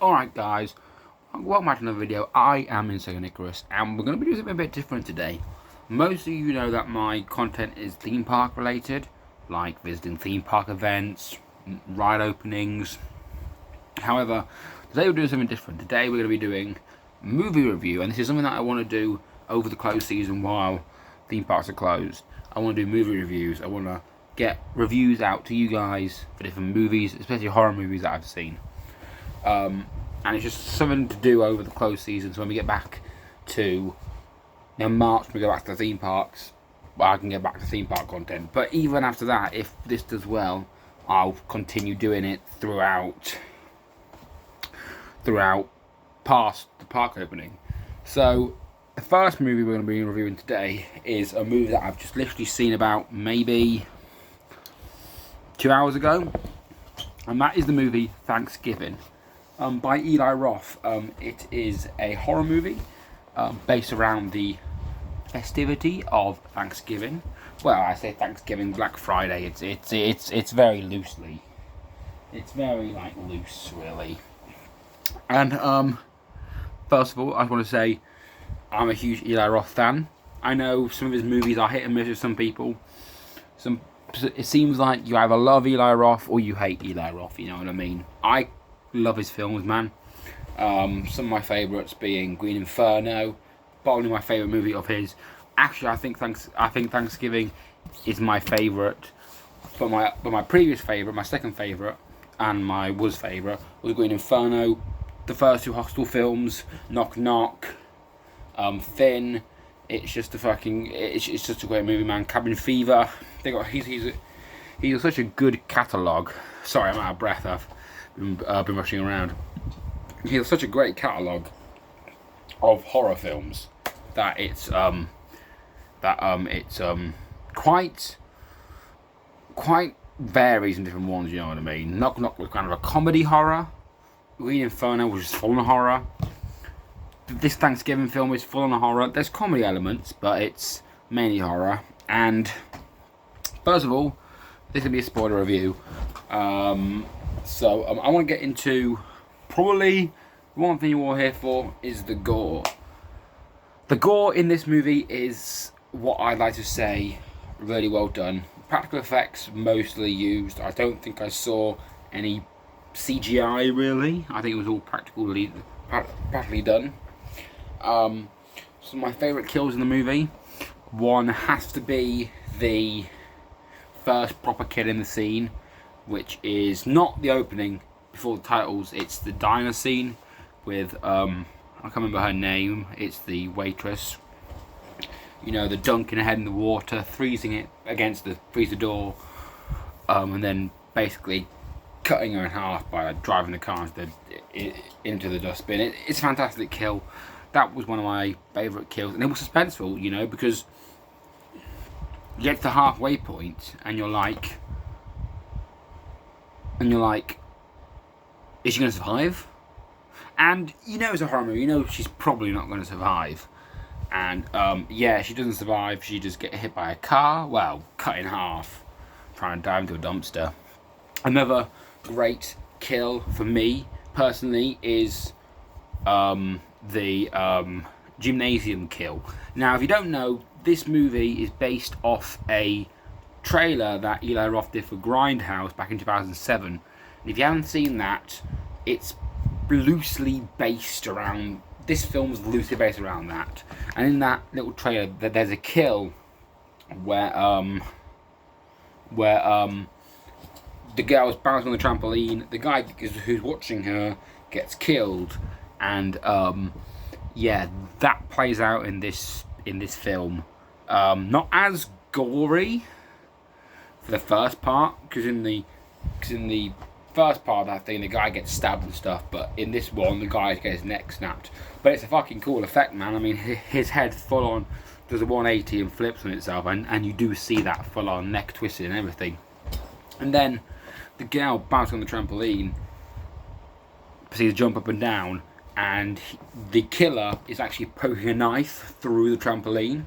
Alright guys, welcome back to another video. I am Insane Nicholas and we're going to be doing something a bit different today. Most of you know that my content is theme park related, like visiting theme park events, ride openings. However, today we're doing something different. Today we're going to be doing movie review, and this is something that I want to do over the closed season while theme parks are closed. I want to do movie reviews. I want to get reviews out to you guys for different movies, especially horror movies that I've seen. And it's just something to do over the closed season, so when we get back to March, when we go back to the theme parks, well, I can get back to theme park content. But even after that, if this does well, I'll continue doing it throughout past the park opening. So the first movie we're going to be reviewing today is a movie that I've just literally seen about maybe 2 hours ago, and that is the movie Thanksgiving. By Eli Roth. It is a horror movie based around the festivity of Thanksgiving. Well, I say Thanksgiving, Black Friday. It's very loosely. It's very loose, really. And first of all, I want to say I'm a huge Eli Roth fan. I know some of his movies are hit and miss with some people. It seems like you either love Eli Roth or you hate Eli Roth. You know what I mean? I love his films, man. Some of my favourites being Green Inferno, probably my favourite movie of his. Actually, I think Thanksgiving is my favourite. But my previous favourite, my second favourite, and my favourite was Green Inferno. The first two Hostel films, Knock Knock, Finn. It's just just a great movie, man. Cabin Fever. He's such a good catalogue. Sorry, I'm out of breath. I've been rushing around. He has such a great catalogue of horror films that it's quite varies in different ones. You know what I mean? Knock Knock was kind of a comedy horror. Green Inferno was just full on horror. This Thanksgiving film is full on horror. There's comedy elements, but it's mainly horror. And first of all, this will be a spoiler review. So I want to get into probably one thing you're all here for is the gore. The gore in this movie is what I'd like to say really well done. Practical effects mostly used. I don't think I saw any CGI really. I think it was all practically done. Some of my favourite kills in the movie. One has to be the first proper kill in the scene, which is not the opening before the titles. It's the diner scene with I can't remember her name. It's the waitress. You know, the dunking her head in the water, freezing it against the freezer door, and then basically cutting her in half by driving the car into the dustbin. It's a fantastic kill. That was one of my favourite kills, and it was suspenseful, you know, because you get to the halfway point and you're like, is she going to survive? And you know it's a horror movie, you know she's probably not going to survive. And yeah, she doesn't survive. She just gets hit by a car, well, cut in half, trying to dive into a dumpster. Another great kill for me personally is the gymnasium kill. Now, if you don't know, this movie is based off a trailer that Eli Roth did for Grindhouse back in 2007. And if you haven't seen that, it's loosely based around. This film's loosely based around that. And in that little trailer, there's a kill where the girl's bouncing on the trampoline. The guy who's watching her gets killed, and yeah, that plays out in this film. Not as gory for the first part, because in the first part of that thing, the guy gets stabbed and stuff, but in this one, the guy gets his neck snapped. But it's a fucking cool effect, man. I mean, his head full on does a 180 and flips on itself, and you do see that full on neck twisted and everything. And then the girl bounces on the trampoline, proceeds to jump up and down, and the killer is actually poking a knife through the trampoline.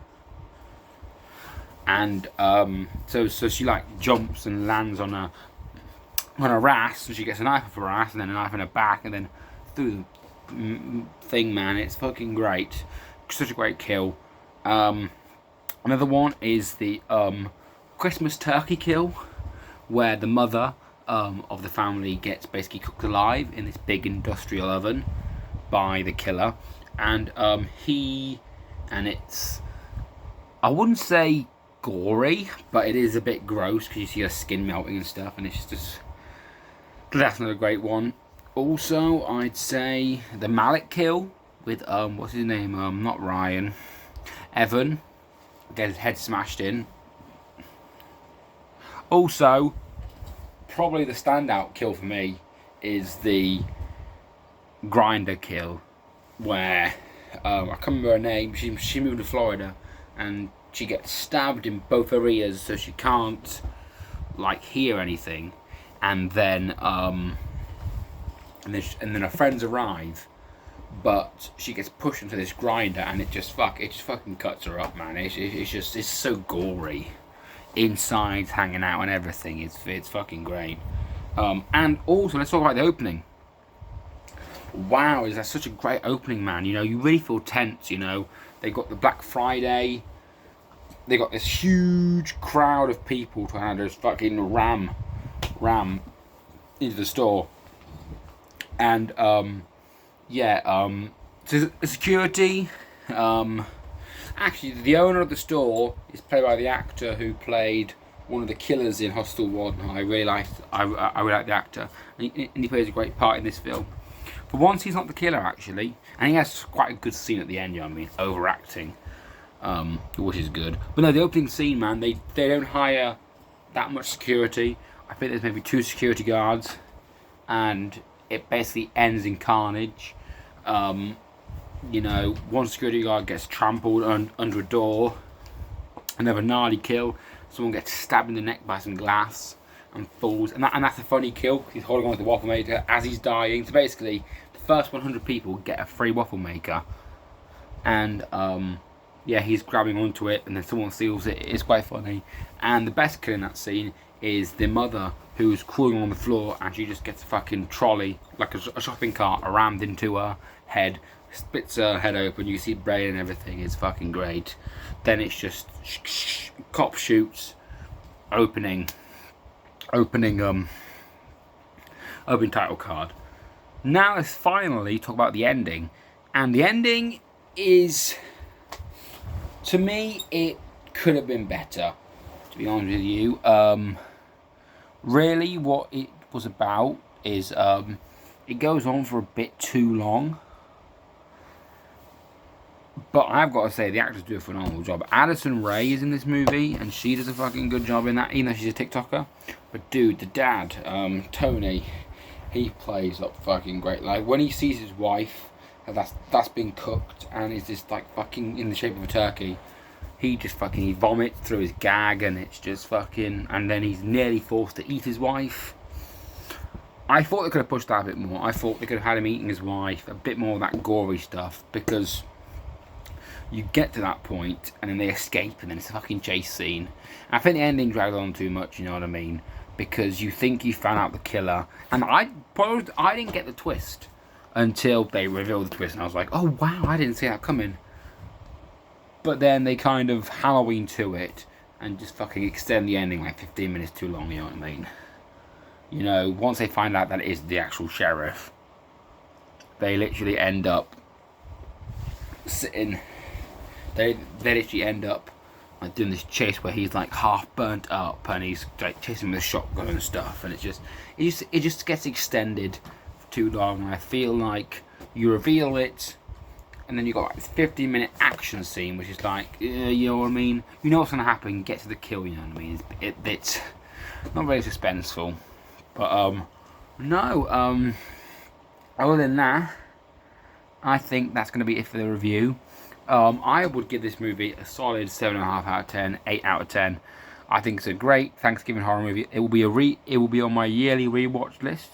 And so she jumps and lands on her ass, and she gets a knife off her ass, and then a knife in her back, and then through the thing, man. It's fucking great. Such a great kill. Another one is the Christmas turkey kill, where the mother of the family gets basically cooked alive in this big industrial oven by the killer, and it's, I wouldn't say gory, but it is a bit gross because you see her skin melting and stuff, and it's just, that's another great one. Also, I'd say the mallet kill with what's his name, not Ryan, Evan, get his head smashed in. Also, probably the standout kill for me is the grinder kill, where I can't remember her name. She moved to Florida, and she gets stabbed in both her ears, so she can't like hear anything. And then her friends arrive, but she gets pushed into this grinder, and it just fucking cuts her up, man. It's so gory. Insides hanging out and everything. It's fucking great. And also, let's talk about the opening. Wow, is that such a great opening, man? You know, you really feel tense. You know, they got the Black Friday. They got this huge crowd of people trying to just fucking ram into the store. And so security. Actually, the owner of the store is played by the actor who played one of the killers in Hostel 1. I really like the actor, and he plays a great part in this film. For once, he's not the killer, actually, and he has quite a good scene at the end. You know what I mean, overacting, which is good. But no, the opening scene, man, they don't hire that much security. I think there's maybe 2 security guards, and it basically ends in carnage. You know, one security guard gets trampled under a door. Another gnarly kill. Someone gets stabbed in the neck by some glass and falls. And that's a funny kill. He's holding on to the waffle maker as he's dying. So basically, the first 100 people get a free waffle maker. And he's grabbing onto it, and then someone steals it. It's quite funny. And the best kill in that scene is the mother who's crawling on the floor, and she just gets a fucking trolley, like a shopping cart, rammed into her head. Splits her head open, you see brain and everything. It's fucking great. Then it's just cop shoots, opening title card. Now let's finally talk about the ending. And the ending is, to me, it could have been better, to be honest with you. Really what it was about is it goes on for a bit too long. But I've got to say, the actors do a phenomenal job. Addison Rae is in this movie, and she does a fucking good job in that, even though she's a TikToker. But dude, the dad, Tony, he plays up fucking great. Like, when he sees his wife, that's been cooked, and is just like fucking in the shape of a turkey, he vomits through his gag, and it's just fucking, and then he's nearly forced to eat his wife. I thought they could have pushed that a bit more. I thought they could have had him eating his wife, a bit more of that gory stuff, because you get to that point, and then they escape, and then it's a fucking chase scene. And I think the ending dragged on too much, you know what I mean? Because you think you found out the killer, and I didn't get the twist until they revealed the twist, and I was like, oh wow, I didn't see that coming. But then they kind of Halloween to it, and just fucking extend the ending like 15 minutes too long, you know what I mean? You know, once they find out that it is the actual sheriff, they literally end up sitting. They literally end up like doing this chase where he's like half burnt up, and he's like chasing with a shotgun and stuff, and it just gets extended for too long. And I feel like you reveal it, and then you got like this 15-minute action scene, which is like, you know what I mean? You know what's gonna happen. Get to the kill. You know what I mean? It's not very suspenseful, but no. Other than that, I think that's gonna be it for the review. I would give this movie a solid 7.5 out of 10, 8 out of 10. I think it's a great Thanksgiving horror movie. It will be on my yearly rewatch list.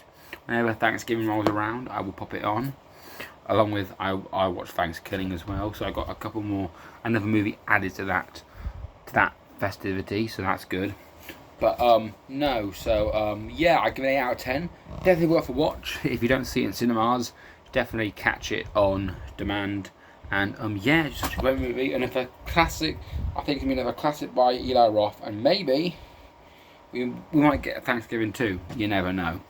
Whenever Thanksgiving rolls around, I will pop it on. Along with I watch Thanksgiving as well, so I got a couple more, another movie added to that festivity, so that's good. But no, so yeah, I give it an 8 out of 10. Definitely worth a watch if you don't see it in cinemas. definitely catch it on demand. And yeah, it's such a great movie. And if a classic, I think it's another classic by Eli Roth, and maybe we might get a Thanksgiving too. You never know.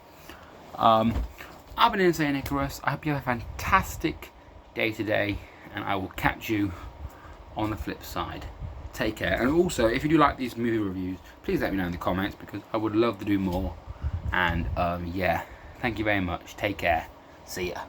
I've been Insane Icarus. I hope you have a fantastic day today, and I will catch you on the flip side. Take care. And also, if you do like these movie reviews, please let me know in the comments, because I would love to do more. And yeah, thank you very much. Take care. See ya.